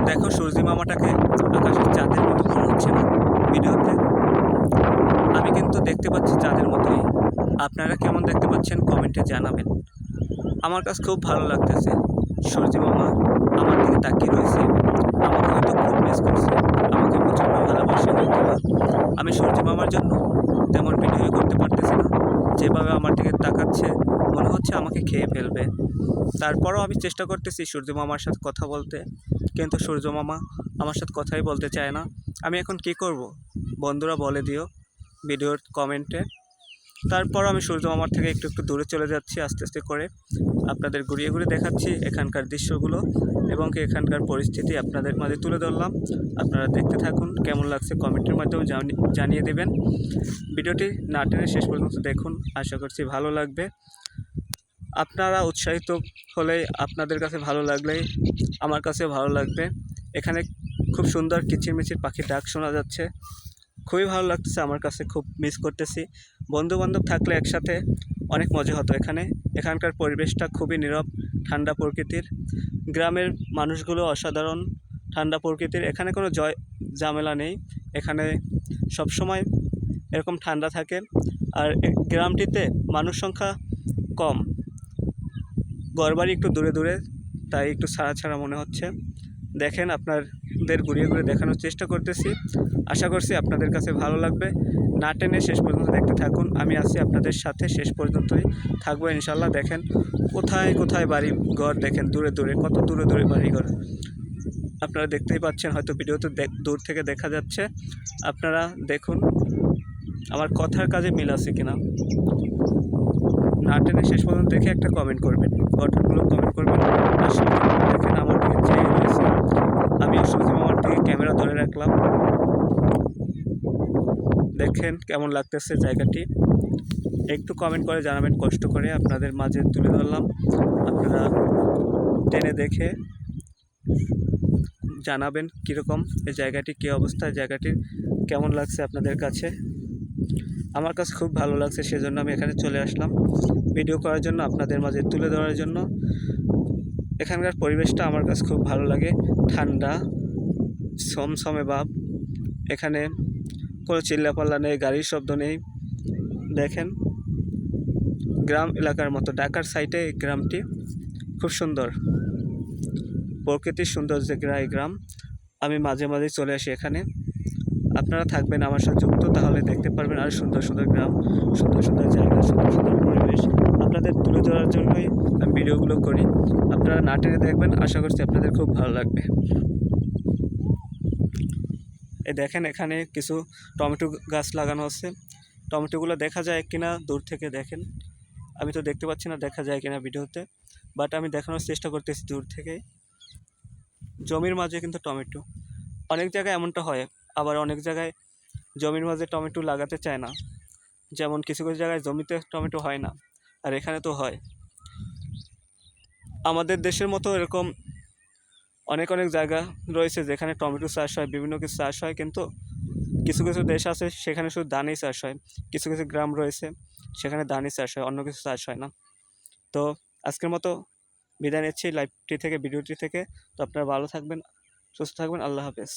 দেখো সূর্যি মামাটাকে আকাশের চাঁদের মতো মনে হচ্ছে না ভিডিওতে? আমি কিন্তু দেখতে পাচ্ছি চাঁদের মতোই। আপনারা কেমন দেখতে পাচ্ছেন কমেন্টে জানাবেন। আমার কাছে খুব ভালো লাগতেছে। সূর্যি মামা আমার দিকে তাকিয়ে রয়েছে। আমাকে হয়তো খুব মিস করছে, আমাকে প্রচণ্ড ভালোবাসে হয়তো বা। আমি সূর্যি মামার জন্য তেমন ভিডিও করতে পারতেছি না। যেভাবে আমার দিকে তাকাচ্ছে মনে হচ্ছে আমাকে খেয়ে ফেলবে। তারপরও আমি চেষ্টা করতেছি সূর্য মামার সাথে কথা বলতে, কিন্তু সূর্য মামা আমার সাথে কথাই বলতে চায় না। আমি এখন কি করব? বন্ধুরা বলে দিও ভিডিওর কমেন্টে। তারপর আমি সূর্য মামার থেকে একটু একটু দূরে চলে যাচ্ছি আস্তে আস্তে করে। আপনাদের ঘুরিয়ে ঘুরিয়ে দেখাচ্ছি এখানকার দৃশ্যগুলো এবং এখানকার পরিস্থিতি আপনাদের মাঝে তুলে ধরলাম। আপনারা দেখতে থাকুন, কেমন লাগছে কমেন্টের মাধ্যমে জানিয়ে দেবেন। ভিডিওটি না টেনে শেষ পর্যন্ত দেখুন, আশা করছি ভালো লাগবে। আপনারা উৎসাহিত হলেই, আপনাদের কাছে ভালো লাগলেই আমার কাছে ভালো লাগবে। এখানে খুব সুন্দর কিচিরমিচির পাখির ডাক শোনা যাচ্ছে, খুবই ভালো লাগতেছে। আমার কাছে খুব মিস করতেছি। বন্ধুবান্ধব থাকলে একসাথে অনেক মজা হতো এখানে। এখানকার পরিবেশটা খুবই নীরব, ঠান্ডা প্রকৃতির। গ্রামের মানুষগুলো অসাধারণ, ঠান্ডা প্রকৃতির। এখানে কোনো ঝামেলা নেই। এখানে সবসময় এরকম ঠান্ডা থাকে। আর গ্রামটিতে মানুষ সংখ্যা কম, ঘরবাড়ি একটু দূরে দূরে, তাই একটু ছাড়া ছাড়া মনে হচ্ছে। দেখেন, আপনাদের ঘুরিয়ে ঘুরিয়ে দেখানোর চেষ্টা করতেছি। আশা করছি আপনাদের কাছে ভালো লাগবে। না টেনে শেষ পর্যন্ত দেখতে থাকুন। আমি আছি আপনাদের সাথে, শেষ পর্যন্তই থাকবো ইনশাল্লাহ। দেখেন কোথায় কোথায় বাড়ি ঘর, দেখেন দূরে দূরে, কত দূরে দূরে বাড়ি ঘর আপনারা দেখতেই পাচ্ছেন, হয়তো ভিডিওতে দূর থেকে দেখা যাচ্ছে। আপনারা দেখুন আমার কথার কাজে মিল আছে কিনা। না টেনে শেষ পর্যন্ত দেখে একটা কমেন্ট করবেন, ঘটনাগুলো কমেন্ট করবেন। আর সূর্য মামা দেখেন আমার দিকে চেয়ে রয়েছে। আমিও সূর্য মামার দিকে ক্যামেরা ধরে রাখলাম। দেখেন কেমন লাগতেছে জায়গাটি, একটু কমেন্ট করে জানাবেন, কষ্ট করে আপনাদের মাঝে তুলে ধরলাম। আপনারা টেনে দেখে জানাবেন কীরকম এই জায়গাটি, কী অবস্থা, জায়গাটির কেমন লাগছে আপনাদের কাছে। আমার কাছে খুব ভালো লাগছে, সেজন্য আমি এখানে চলে আসলাম ভিডিও করার জন্য, আপনাদের মাঝে তুলে ধরার জন্য। এখানকার পরিবেশটা আমার কাছে খুব ভালো লাগে, ঠান্ডা সমসমে ভাব। এখানে কোনো চিল্লাপাল্লা নেই, গাড়ির শব্দ নেই। দেখেন গ্রাম এলাকার মতো, ঢাকার সাইডে এই গ্রামটি খুব সুন্দর, প্রকৃতির সৌন্দর্যে এই গ্রাম। আমি মাঝে মাঝে চলে আসি এখানে। আপনারা থাকবেন আমার সাথে যুক্ত, তাহলে দেখতে পারবেন আর সুন্দর সুন্দর গ্রাম, সুন্দর সুন্দর জায়গা, সুন্দর সুন্দর পরিবেশ আপনাদের তুলে ধরার জন্যই আমি ভিডিওগুলো করি। আপনারা না টেনে দেখবেন, আশা করছি আপনাদের খুব ভালো লাগবে। এই দেখেন এখানে কিছু টমেটো গাছ লাগানো হচ্ছে। টমেটোগুলো দেখা যায় কিনা দূর থেকে দেখেন, আমি তো দেখতে পাচ্ছি না দেখা যায় কিনা ভিডিওতে, বাট আমি দেখানোর চেষ্টা করতেছি দূর থেকে। জমির মাঝে কিন্তু টমেটো, অনেক জায়গায় এমনটা হয়, আবার অনেক জায়গায় জমির মাঝে টমেটো লাগাতে চায় না। যেমন কিছু কিছু জায়গায় জমিতে টমেটো হয় না, আর এখানে তো হয়। আমাদের দেশের মতো এরকম অনেক অনেক জায়গা রয়েছে যেখানে টমেটো চাষ হয়, বিভিন্ন কিছু চাষ হয়, কিন্তু কিছু কিছু দেশ আছে সেখানে শুধু ধানই চাষ হয়। কিছু কিছু গ্রাম রয়েছে সেখানে ধানই চাষ হয়, অন্য কিছু চাষ হয় না। তো আজকের মতো বিদায় নিচ্ছি লাইভটি থেকে, ভিডিওটি থেকে। তো আপনারা ভালো থাকবেন, সুস্থ থাকবেন, আল্লাহ হাফেজ।